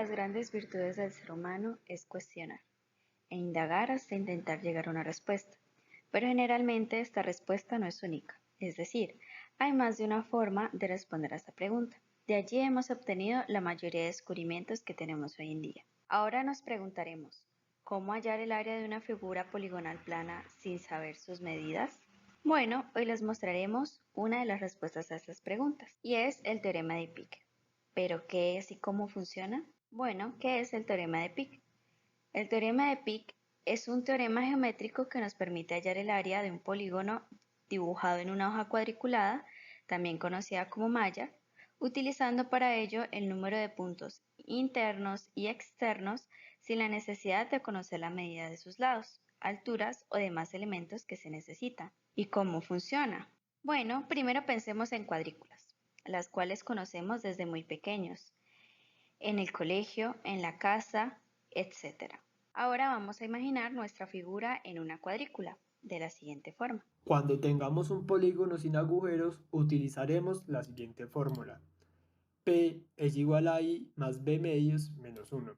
las grandes virtudes del ser humano es cuestionar e indagar hasta intentar llegar a una respuesta. Pero generalmente esta respuesta no es única, es decir, hay más de una forma de responder a esta pregunta. De allí hemos obtenido la mayoría de descubrimientos que tenemos hoy en día. Ahora nos preguntaremos, ¿cómo hallar el área de una figura poligonal plana sin saber sus medidas? Bueno, hoy les mostraremos una de las respuestas a estas preguntas, y es el teorema de Pick. ¿Pero qué es y cómo funciona? Bueno, ¿qué es el teorema de Pick? El teorema de Pick es un teorema geométrico que nos permite hallar el área de un polígono dibujado en una hoja cuadriculada, también conocida como malla, utilizando para ello el número de puntos internos y externos sin la necesidad de conocer la medida de sus lados, alturas o demás elementos que se necesitan. ¿Y cómo funciona? Bueno, primero pensemos en cuadrículas, las cuales conocemos desde muy pequeños, en el colegio, en la casa, etc. Ahora vamos a imaginar nuestra figura en una cuadrícula, de la siguiente forma. Cuando tengamos un polígono sin agujeros, utilizaremos la siguiente fórmula. P es igual a I más B medios menos 1,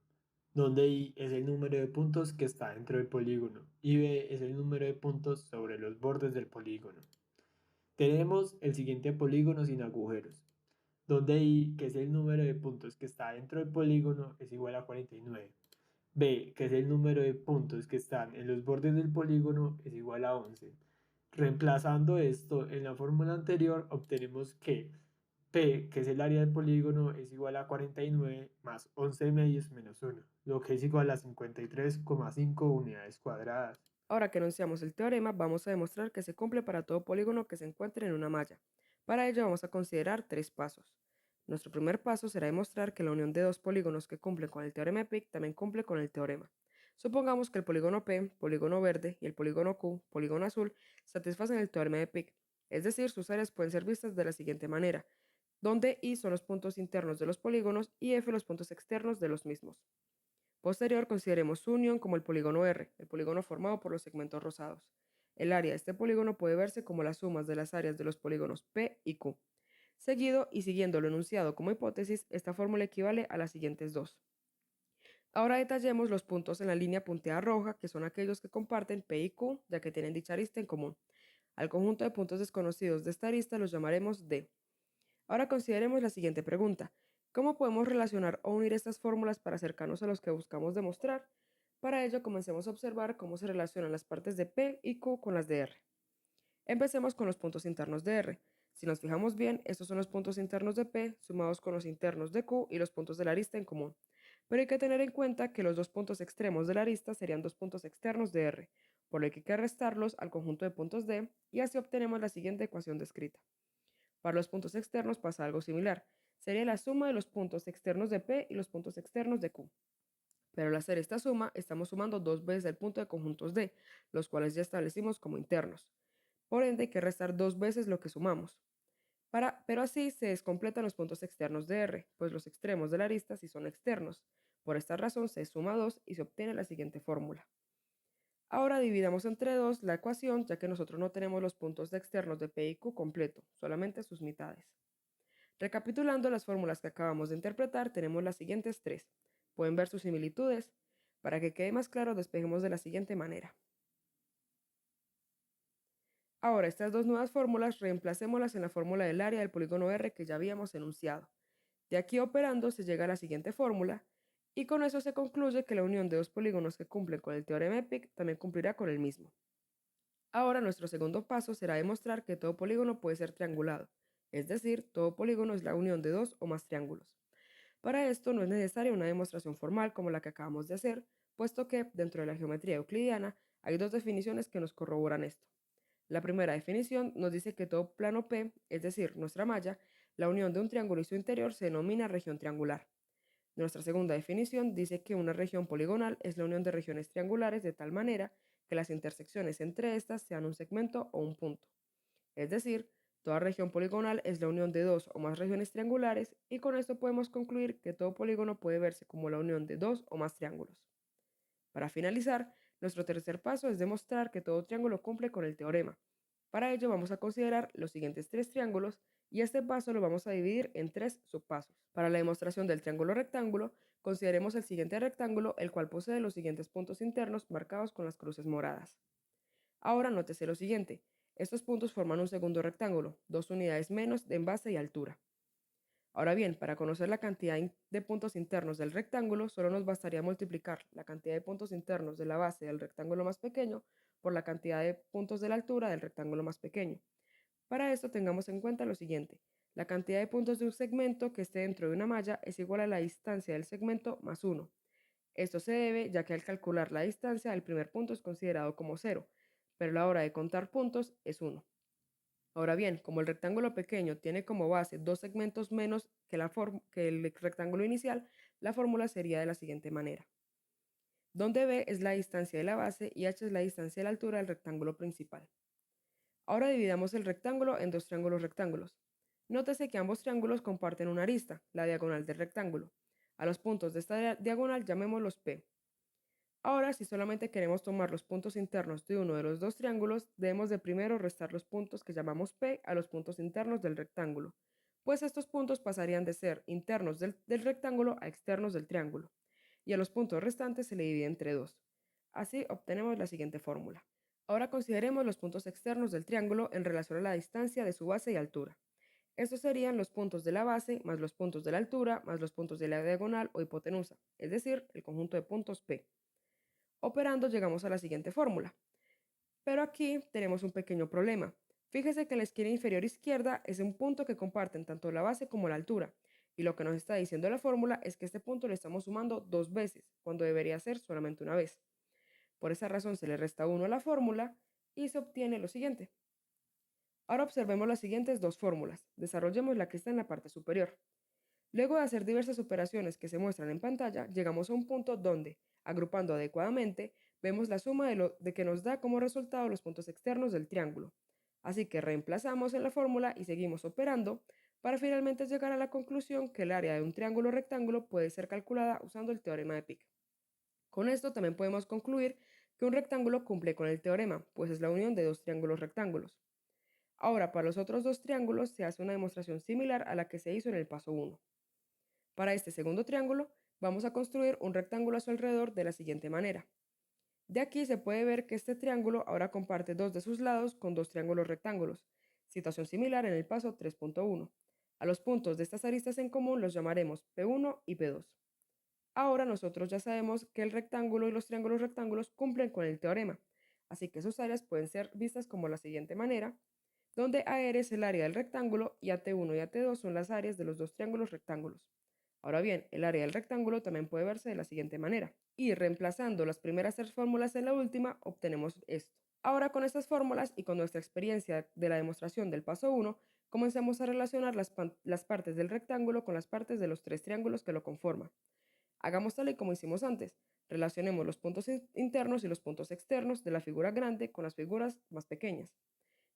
donde I es el número de puntos que está dentro del polígono y B es el número de puntos sobre los bordes del polígono. Tenemos el siguiente polígono sin agujeros, donde I, que es el número de puntos que está dentro del polígono, es igual a 49. B, que es el número de puntos que están en los bordes del polígono, es igual a 11. Reemplazando esto en la fórmula anterior, obtenemos que P, que es el área del polígono, es igual a 49 más 11 medios menos 1, lo que es igual a 53,5 unidades cuadradas. Ahora que enunciamos el teorema, vamos a demostrar que se cumple para todo polígono que se encuentre en una malla. Para ello vamos a considerar tres pasos. Nuestro primer paso será demostrar que la unión de dos polígonos que cumplen con el teorema de Pick también cumple con el teorema. Supongamos que el polígono P, polígono verde, y el polígono Q, polígono azul, satisfacen el teorema de Pick, es decir, sus áreas pueden ser vistas de la siguiente manera, donde I son los puntos internos de los polígonos y F los puntos externos de los mismos. Posterior, consideremos su unión como el polígono R, el polígono formado por los segmentos rosados. El área de este polígono puede verse como las sumas de las áreas de los polígonos P y Q. Seguido y siguiendo lo enunciado como hipótesis, esta fórmula equivale a las siguientes dos. Ahora detallemos los puntos en la línea punteada roja, que son aquellos que comparten P y Q, ya que tienen dicha arista en común. Al conjunto de puntos desconocidos de esta arista los llamaremos D. Ahora consideremos la siguiente pregunta. ¿Cómo podemos relacionar o unir estas fórmulas para acercarnos a los que buscamos demostrar? Para ello, comencemos a observar cómo se relacionan las partes de P y Q con las de R. Empecemos con los puntos internos de R. Si nos fijamos bien, estos son los puntos internos de P sumados con los internos de Q y los puntos de la arista en común. Pero hay que tener en cuenta que los dos puntos extremos de la arista serían dos puntos externos de R, por lo que hay que restarlos al conjunto de puntos D y así obtenemos la siguiente ecuación descrita. Para los puntos externos pasa algo similar. Sería la suma de los puntos externos de P y los puntos externos de Q. Pero al hacer esta suma, estamos sumando dos veces el punto de conjuntos D, los cuales ya establecimos como internos. Por ende, hay que restar dos veces lo que sumamos. Pero así se descompletan los puntos externos de R, pues los extremos de la arista sí son externos. Por esta razón se suma 2 y se obtiene la siguiente fórmula. Ahora dividamos entre 2 la ecuación, ya que nosotros no tenemos los puntos externos de P y Q completo, solamente sus mitades. Recapitulando las fórmulas que acabamos de interpretar, tenemos las siguientes tres. Pueden ver sus similitudes. Para que quede más claro, despejemos de la siguiente manera. Ahora, estas dos nuevas fórmulas reemplacémoslas en la fórmula del área del polígono R que ya habíamos enunciado. De aquí operando se llega a la siguiente fórmula, y con eso se concluye que la unión de dos polígonos que cumplen con el teorema de Pick también cumplirá con el mismo. Ahora nuestro segundo paso será demostrar que todo polígono puede ser triangulado, es decir, todo polígono es la unión de dos o más triángulos. Para esto no es necesaria una demostración formal como la que acabamos de hacer, puesto que dentro de la geometría euclidiana hay dos definiciones que nos corroboran esto. La primera definición nos dice que todo plano P, es decir, nuestra malla, la unión de un triángulo y su interior se denomina región triangular. Nuestra segunda definición dice que una región poligonal es la unión de regiones triangulares de tal manera que las intersecciones entre estas sean un segmento o un punto. Es decir, toda región poligonal es la unión de dos o más regiones triangulares y con esto podemos concluir que todo polígono puede verse como la unión de dos o más triángulos. Para finalizar, nuestro tercer paso es demostrar que todo triángulo cumple con el teorema. Para ello vamos a considerar los siguientes tres triángulos y este paso lo vamos a dividir en tres subpasos. Para la demostración del triángulo rectángulo, consideremos el siguiente rectángulo, el cual posee los siguientes puntos internos marcados con las cruces moradas. Ahora nótese lo siguiente, estos puntos forman un segundo rectángulo, 2 unidades menos en base y altura. Ahora bien, para conocer la cantidad de puntos internos del rectángulo, solo nos bastaría multiplicar la cantidad de puntos internos de la base del rectángulo más pequeño por la cantidad de puntos de la altura del rectángulo más pequeño. Para esto tengamos en cuenta lo siguiente, la cantidad de puntos de un segmento que esté dentro de una malla es igual a la distancia del segmento más 1. Esto se debe ya que al calcular la distancia el primer punto es considerado como 0, pero a la hora de contar puntos es 1. Ahora bien, como el rectángulo pequeño tiene como base dos segmentos menos que el rectángulo inicial, la fórmula sería de la siguiente manera, donde b es la distancia de la base y h es la distancia de la altura del rectángulo principal. Ahora dividamos el rectángulo en dos triángulos rectángulos. Nótese que ambos triángulos comparten una arista, la diagonal del rectángulo. A los puntos de esta diagonal llamémoslos P. Ahora, si solamente queremos tomar los puntos internos de uno de los dos triángulos, debemos de primero restar los puntos que llamamos P a los puntos internos del rectángulo, pues estos puntos pasarían de ser internos del rectángulo a externos del triángulo, y a los puntos restantes se le divide entre 2. Así obtenemos la siguiente fórmula. Ahora consideremos los puntos externos del triángulo en relación a la distancia de su base y altura. Estos serían los puntos de la base más los puntos de la altura más los puntos de la diagonal o hipotenusa, es decir, el conjunto de puntos P. Operando llegamos a la siguiente fórmula. Pero aquí tenemos un pequeño problema. Fíjese que la esquina inferior izquierda es un punto que comparten tanto la base como la altura. Y lo que nos está diciendo la fórmula es que este punto le estamos sumando 2 veces, cuando debería ser solamente una vez. Por esa razón se le resta 1 a la fórmula y se obtiene lo siguiente. Ahora observemos las siguientes dos fórmulas. Desarrollemos la que está en la parte superior. Luego de hacer diversas operaciones que se muestran en pantalla, llegamos a un punto donde, agrupando adecuadamente, vemos la suma de que nos da como resultado los puntos externos del triángulo. Así que reemplazamos en la fórmula y seguimos operando para finalmente llegar a la conclusión que el área de un triángulo rectángulo puede ser calculada usando el teorema de Pick. Con esto también podemos concluir que un rectángulo cumple con el teorema, pues es la unión de dos triángulos rectángulos. Ahora, para los otros dos triángulos se hace una demostración similar a la que se hizo en el paso 1. Para este segundo triángulo, vamos a construir un rectángulo a su alrededor de la siguiente manera. De aquí se puede ver que este triángulo ahora comparte dos de sus lados con dos triángulos rectángulos, situación similar en el paso 3.1. A los puntos de estas aristas en común los llamaremos P1 y P2. Ahora nosotros ya sabemos que el rectángulo y los triángulos rectángulos cumplen con el teorema, así que sus áreas pueden ser vistas como la siguiente manera, donde AR es el área del rectángulo y AT1 y AT2 son las áreas de los dos triángulos rectángulos. Ahora bien, el área del rectángulo también puede verse de la siguiente manera. Y reemplazando las primeras tres fórmulas en la última, obtenemos esto. Ahora con estas fórmulas y con nuestra experiencia de la demostración del paso 1, comencemos a relacionar las partes del rectángulo con las partes de los tres triángulos que lo conforman. Hagamos tal y como hicimos antes. Relacionemos los puntos internos y los puntos externos de la figura grande con las figuras más pequeñas.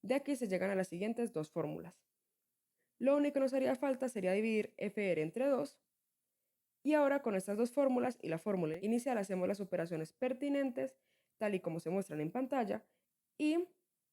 De aquí se llegan a las siguientes dos fórmulas. Lo único que nos haría falta sería dividir FR entre 2. Y ahora con estas dos fórmulas y la fórmula inicial hacemos las operaciones pertinentes, tal y como se muestran en pantalla, y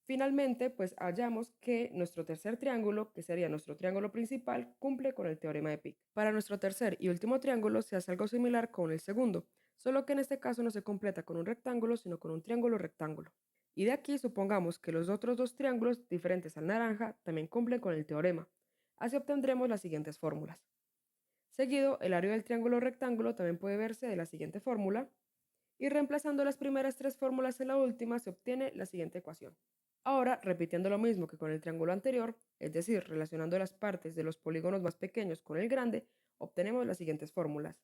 finalmente pues hallamos que nuestro tercer triángulo, que sería nuestro triángulo principal, cumple con el teorema de Pick. Para nuestro tercer y último triángulo se hace algo similar con el segundo, solo que en este caso no se completa con un rectángulo, sino con un triángulo rectángulo. Y de aquí supongamos que los otros dos triángulos, diferentes al naranja, también cumplen con el teorema. Así obtendremos las siguientes fórmulas. Seguido, el área del triángulo rectángulo también puede verse de la siguiente fórmula, y reemplazando las primeras tres fórmulas en la última se obtiene la siguiente ecuación. Ahora, repitiendo lo mismo que con el triángulo anterior, es decir, relacionando las partes de los polígonos más pequeños con el grande, obtenemos las siguientes fórmulas,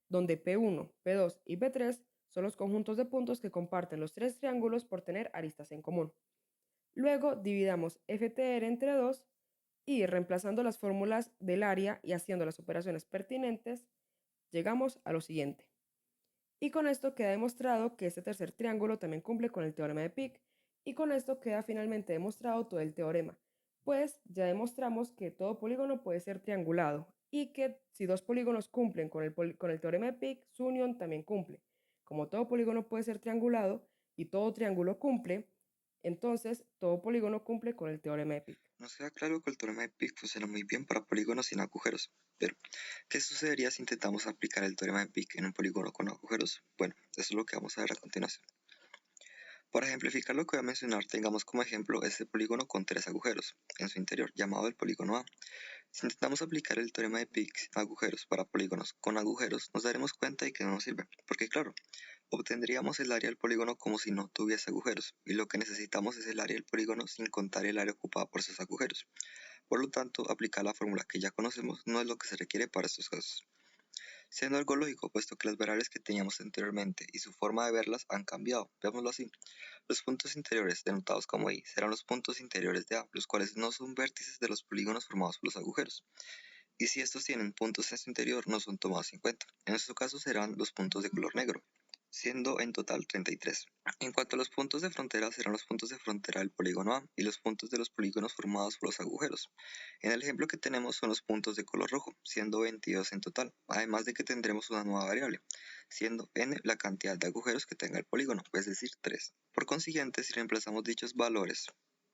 donde P1, P2 y P3 son los conjuntos de puntos que comparten los tres triángulos por tener aristas en común. Luego dividamos FTR entre 2 y reemplazando las fórmulas del área y haciendo las operaciones pertinentes, llegamos a lo siguiente. Y con esto queda demostrado que este tercer triángulo también cumple con el teorema de Pick, y con esto queda finalmente demostrado todo el teorema, pues ya demostramos que todo polígono puede ser triangulado, y que si dos polígonos cumplen con el teorema de Pick, su unión también cumple. Como todo polígono puede ser triangulado y todo triángulo cumple, entonces todo polígono cumple con el teorema de Pick. Nos queda claro que el teorema de Peake funciona muy bien para polígonos sin agujeros, pero ¿qué sucedería si intentamos aplicar el teorema de Peake en un polígono con agujeros? Bueno, eso es lo que vamos a ver a continuación. Para ejemplificar lo que voy a mencionar, tengamos como ejemplo este polígono con 3 agujeros en su interior, llamado el polígono A. Si intentamos aplicar el teorema de Peake sin agujeros para polígonos con agujeros, nos daremos cuenta de que no nos sirve, porque claro, obtendríamos el área del polígono como si no tuviese agujeros, y lo que necesitamos es el área del polígono sin contar el área ocupada por sus agujeros. Por lo tanto, aplicar la fórmula que ya conocemos no es lo que se requiere para estos casos. Siendo algo lógico, puesto que las variables que teníamos anteriormente y su forma de verlas han cambiado. Veámoslo así. Los puntos interiores, denotados como I, serán los puntos interiores de A, los cuales no son vértices de los polígonos formados por los agujeros. Y si estos tienen puntos en su interior, no son tomados en cuenta. En nuestro caso serán los puntos de color negro, siendo en total 33. En cuanto a los puntos de frontera, serán los puntos de frontera del polígono A y los puntos de los polígonos formados por los agujeros. En el ejemplo que tenemos son los puntos de color rojo, siendo 22 en total, además de que tendremos una nueva variable, siendo n la cantidad de agujeros que tenga el polígono, es decir, 3. Por consiguiente, si reemplazamos dichos valores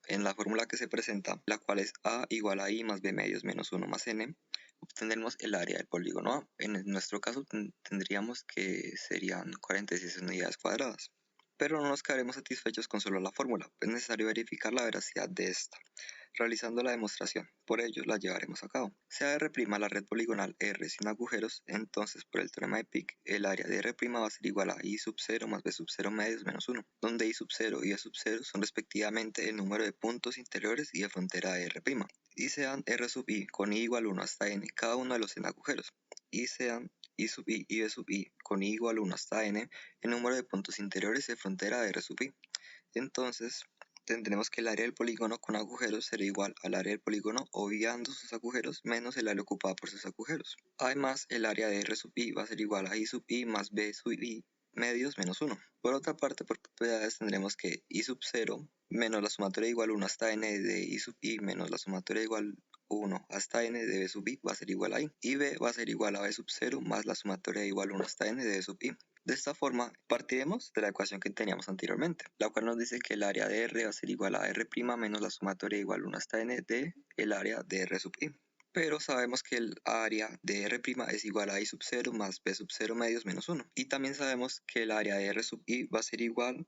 en la fórmula que se presenta, la cual es A igual a I más B medios menos 1 más n, obtendremos el área del polígono A. En nuestro caso tendríamos que serían 46 unidades cuadradas. Pero no nos quedaremos satisfechos con solo la fórmula, es necesario verificar la veracidad de esta, realizando la demostración. Por ello la llevaremos a cabo. Si R' la red poligonal R sin agujeros, entonces por el teorema de Peake, el área de R' va a ser igual a I sub 0 más B sub 0 medios menos 1, donde I sub 0 y B sub 0 son respectivamente el número de puntos interiores y de frontera de R', y sean R sub I con I igual 1 hasta N cada uno de los n agujeros, y sean I sub I y B sub I con I igual 1 hasta N el número de puntos interiores de frontera de R sub I. Entonces tendremos que el área del polígono con agujeros será igual al área del polígono obviando sus agujeros menos el área ocupada por sus agujeros. Además, el área de R sub I va a ser igual a I sub I más B sub I medios menos 1. Por otra parte, por propiedades tendremos que I sub 0 menos la sumatoria igual 1 hasta n de I sub I menos la sumatoria igual 1 hasta n de B sub I va a ser igual a I. Y B va a ser igual a B sub 0 más la sumatoria igual 1 hasta n de B sub I. De esta forma, partiremos de la ecuación que teníamos anteriormente, la cual nos dice que el área de R va a ser igual a R' menos la sumatoria igual 1 hasta n de el área de R sub I. Pero sabemos que el área de R' es igual a I sub 0 más B sub 0 medios menos 1. Y también sabemos que el área de R sub I va a ser igual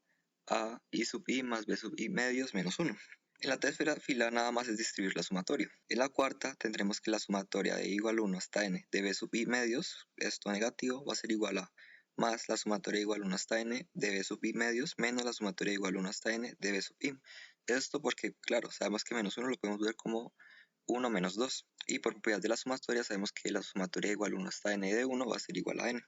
a I sub I más B sub I medios menos 1. En la tercera fila nada más es distribuir la sumatoria. En la cuarta tendremos que la sumatoria de I igual 1 hasta n de B sub I medios, esto negativo, va a ser igual a más la sumatoria igual 1 hasta n de B sub I medios menos la sumatoria igual 1 hasta n de B sub I. Esto porque, claro, sabemos que menos 1 lo podemos ver como 1 menos 2. Y por propiedad de la sumatoria sabemos que la sumatoria igual 1 hasta n de 1 va a ser igual a n.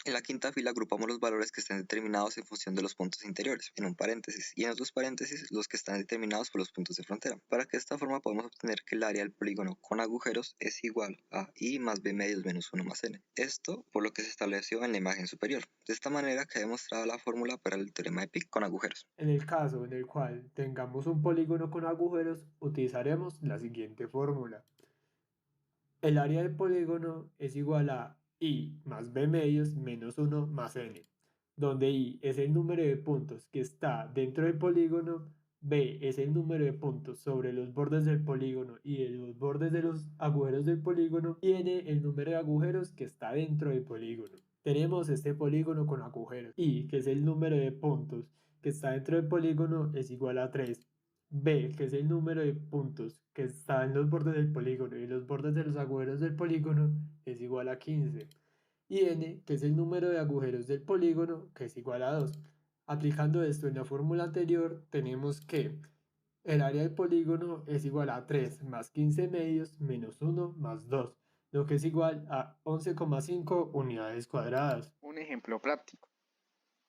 En la quinta fila agrupamos los valores que estén determinados en función de los puntos interiores, en un paréntesis, y en otros paréntesis los que están determinados por los puntos de frontera, para que de esta forma podamos obtener que el área del polígono con agujeros es igual a I más B medios menos 1 más n. Esto por lo que se estableció en la imagen superior. De esta manera queda demostrada la fórmula para el teorema de Peake con agujeros. En el caso en el cual tengamos un polígono con agujeros, utilizaremos la siguiente fórmula. El área del polígono es igual a I más B medios menos 1 más n, donde I es el número de puntos que está dentro del polígono, B es el número de puntos sobre los bordes del polígono y de los bordes de los agujeros del polígono, y n el número de agujeros que está dentro del polígono. Tenemos este polígono con agujeros. I, que es el número de puntos que está dentro del polígono, es igual a 3. B, que es el número de puntos que está en los bordes del polígono y los bordes de los agujeros del polígono, es igual a 15. Y n, que es el número de agujeros del polígono, que es igual a 2. Aplicando esto en la fórmula anterior, tenemos que el área del polígono es igual a 3 más 15 medios menos 1 más 2, lo que es igual a 11,5 unidades cuadradas. Un ejemplo práctico.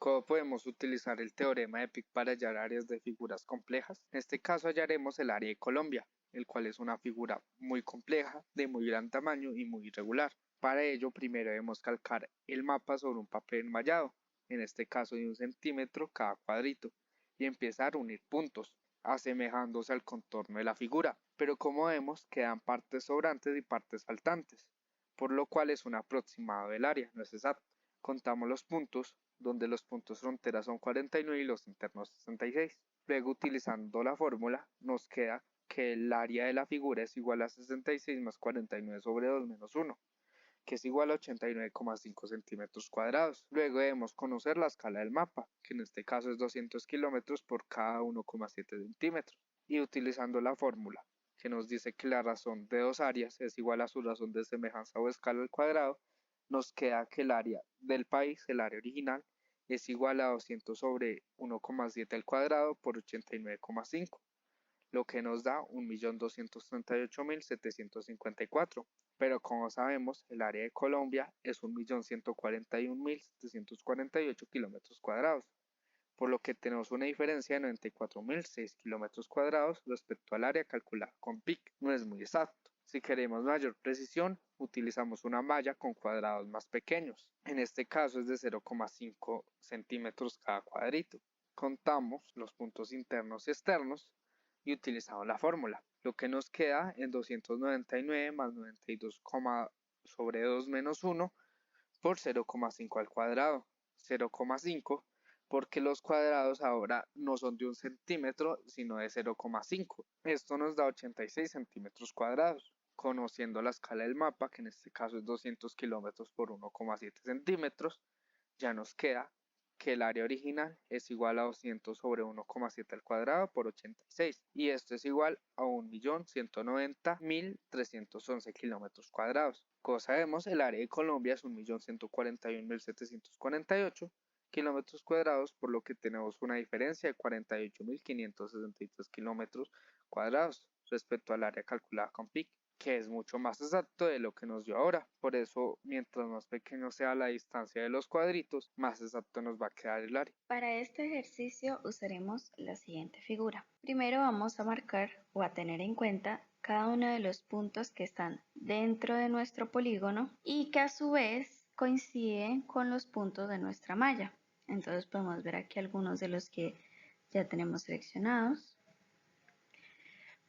¿Cómo podemos utilizar el teorema de Peake para hallar áreas de figuras complejas? En este caso hallaremos el área de Colombia, el cual es una figura muy compleja, de muy gran tamaño y muy irregular. Para ello, primero debemos calcar el mapa sobre un papel enmallado, en este caso de 1 centímetro cada cuadrito, y empezar a unir puntos, asemejándose al contorno de la figura. Pero como vemos, quedan partes sobrantes y partes faltantes, por lo cual es un aproximado del área, no es exacto. Contamos los puntos, donde los puntos frontera son 49 y los internos 66. Luego, utilizando la fórmula, nos queda que el área de la figura es igual a 66 más 49 sobre 2 menos 1, que es igual a 89,5 centímetros cuadrados. Luego debemos conocer la escala del mapa, que en este caso es 200 kilómetros por cada 1,7 centímetros. Y utilizando la fórmula, que nos dice que la razón de dos áreas es igual a su razón de semejanza o escala al cuadrado, nos queda que el área del país, el área original, es igual a 200 sobre 1,7 al cuadrado por 89,5, lo que nos da 1.238.754. Pero como sabemos, el área de Colombia es 1.141.748 kilómetros cuadrados, por lo que tenemos una diferencia de 94.006 kilómetros cuadrados respecto al área calculada con PIC. No es muy exacto. Si queremos mayor precisión, utilizamos una malla con cuadrados más pequeños. En este caso es de 0,5 centímetros cada cuadrito. Contamos los puntos internos y externos y utilizamos la fórmula, lo que nos queda en 299 más 92, sobre 2 menos 1 por 0,5 al cuadrado. 0,5 porque los cuadrados ahora no son de 1 centímetro, sino de 0,5. Esto nos da 86 centímetros cuadrados. Conociendo la escala del mapa, que en este caso es 200 kilómetros por 1,7 centímetros, ya nos queda que el área original es igual a 200 sobre 1,7 al cuadrado por 86, y esto es igual a 1.190.311 kilómetros cuadrados. Como sabemos, el área de Colombia es 1.141.748 kilómetros cuadrados, por lo que tenemos una diferencia de 48.563 kilómetros cuadrados respecto al área calculada con PIC, que es mucho más exacto de lo que nos dio ahora. Por eso, mientras más pequeño sea la distancia de los cuadritos, más exacto nos va a quedar el área. Para este ejercicio usaremos la siguiente figura. Primero vamos a marcar o a tener en cuenta cada uno de los puntos que están dentro de nuestro polígono y que a su vez coinciden con los puntos de nuestra malla. Entonces podemos ver aquí algunos de los que ya tenemos seleccionados.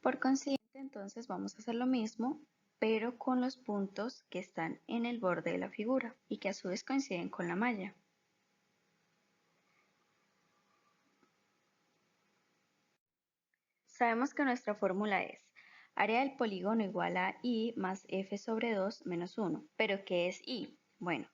Por consiguiente, entonces vamos a hacer lo mismo, pero con los puntos que están en el borde de la figura y que a su vez coinciden con la malla. Sabemos que nuestra fórmula es área del polígono igual a I más F sobre 2 menos 1. ¿Pero qué es I? Bueno,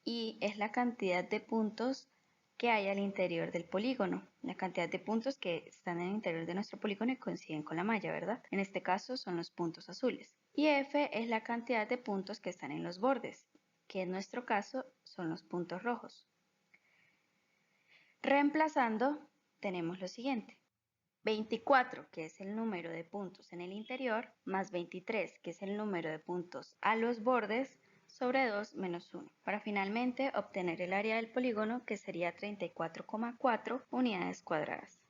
I es la cantidad de puntos que hay al interior del polígono, la cantidad de puntos que están en el interior de nuestro polígono y coinciden con la malla, ¿verdad? En este caso son los puntos azules. Y F es la cantidad de puntos que están en los bordes, que en nuestro caso son los puntos rojos. Reemplazando, tenemos lo siguiente. 24, que es el número de puntos en el interior, más 23, que es el número de puntos a los bordes, sobre 2 menos 1, para finalmente obtener el área del polígono, que sería 34,4 unidades cuadradas.